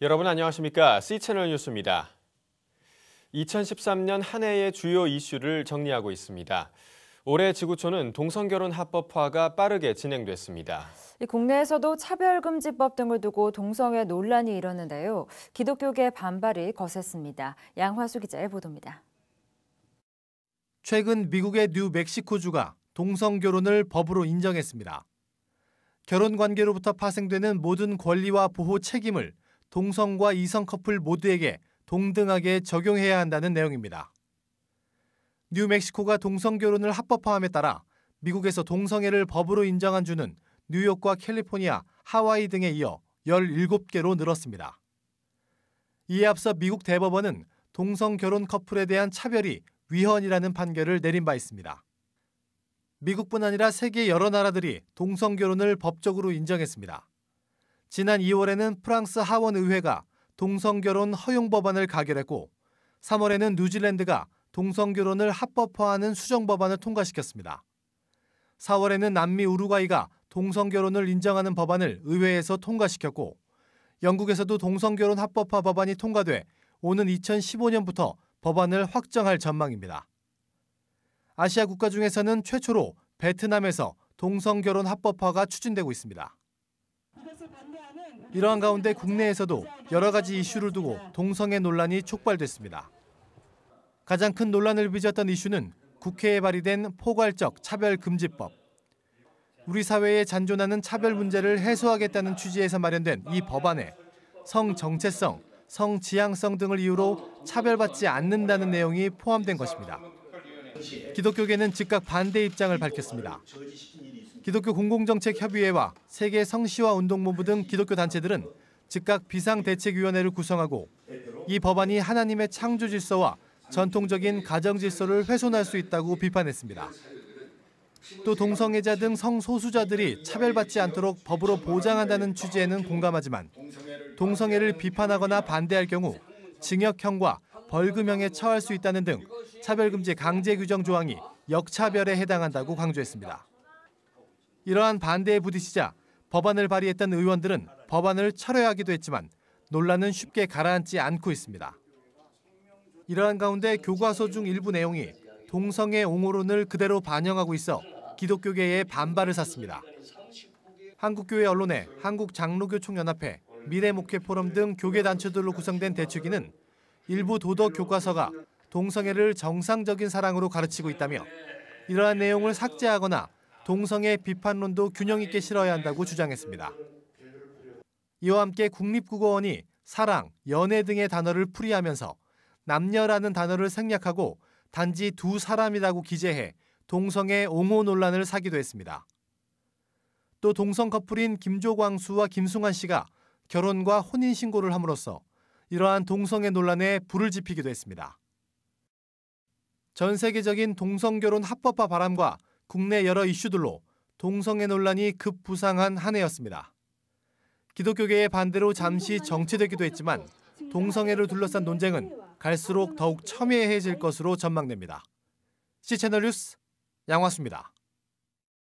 여러분 안녕하십니까? C채널 뉴스입니다. 2013년 한 해의 주요 이슈를 정리하고 있습니다. 올해 지구촌은 동성결혼 합법화가 빠르게 진행됐습니다. 국내에서도 차별금지법 등을 두고 동성애 논란이 일었는데요. 기독교계 반발이 거셌습니다. 양화수 기자의 보도입니다. 최근 미국의 뉴멕시코주가 동성결혼을 법으로 인정했습니다. 결혼 관계로부터 파생되는 모든 권리와 보호 책임을 동성과 이성 커플 모두에게 동등하게 적용해야 한다는 내용입니다. 뉴멕시코가 동성결혼을 합법화함에 따라 미국에서 동성애를 법으로 인정한 주는 뉴욕과 캘리포니아, 하와이 등에 이어 17개로 늘었습니다. 이에 앞서 미국 대법원은 동성결혼 커플에 대한 차별이 위헌이라는 판결을 내린 바 있습니다. 미국뿐 아니라 세계 여러 나라들이 동성결혼을 법적으로 인정했습니다. 지난 2월에는 프랑스 하원의회가 동성결혼 허용 법안을 가결했고 3월에는 뉴질랜드가 동성결혼을 합법화하는 수정법안을 통과시켰습니다. 4월에는 남미 우루과이가 동성결혼을 인정하는 법안을 의회에서 통과시켰고 영국에서도 동성결혼 합법화 법안이 통과돼 오는 2015년부터 법안을 확정할 전망입니다. 아시아 국가 중에서는 최초로 베트남에서 동성결혼 합법화가 추진되고 있습니다. 이러한 가운데 국내에서도 여러 가지 이슈를 두고 동성애 논란이 촉발됐습니다. 가장 큰 논란을 빚었던 이슈는 국회에 발의된 포괄적 차별금지법. 우리 사회에 잔존하는 차별 문제를 해소하겠다는 취지에서 마련된 이 법안에 성 정체성, 성 지향성 등을 이유로 차별받지 않는다는 내용이 포함된 것입니다. 기독교계는 즉각 반대 입장을 밝혔습니다. 기독교 공공정책협의회와 세계 성시화 운동본부 등 기독교 단체들은 즉각 비상대책위원회를 구성하고 이 법안이 하나님의 창조 질서와 전통적인 가정 질서를 훼손할 수 있다고 비판했습니다. 또 동성애자 등 성소수자들이 차별받지 않도록 법으로 보장한다는 취지에는 공감하지만 동성애를 비판하거나 반대할 경우 징역형과 벌금형에 처할 수 있다는 등 차별금지 강제 규정 조항이 역차별에 해당한다고 강조했습니다. 이러한 반대에 부딪히자 법안을 발의했던 의원들은 법안을 철회하기도 했지만 논란은 쉽게 가라앉지 않고 있습니다. 이러한 가운데 교과서 중 일부 내용이 동성애 옹호론을 그대로 반영하고 있어 기독교계의 반발을 샀습니다. 한국교회 언론회, 한국장로교총연합회, 미래목회포럼 등 교계단체들로 구성된 대축위는 일부 도덕 교과서가 동성애를 정상적인 사랑으로 가르치고 있다며 이러한 내용을 삭제하거나 동성애 비판론도 균형 있게 실어야 한다고 주장했습니다. 이와 함께 국립국어원이 사랑, 연애 등의 단어를 풀이하면서 남녀라는 단어를 생략하고 단지 두 사람이라고 기재해 동성애 옹호 논란을 사기도 했습니다. 또 동성 커플인 김조광수와 김승환 씨가 결혼과 혼인신고를 함으로써 이러한 동성애 논란에 불을 지피기도 했습니다. 전 세계적인 동성결혼 합법화 바람과 국내 여러 이슈들로 동성애 논란이 급부상한 한 해였습니다. 기독교계의 반대로 잠시 정체되기도 했지만 동성애를 둘러싼 논쟁은 갈수록 더욱 첨예해질 것으로 전망됩니다. C채널 뉴스 양화수입니다.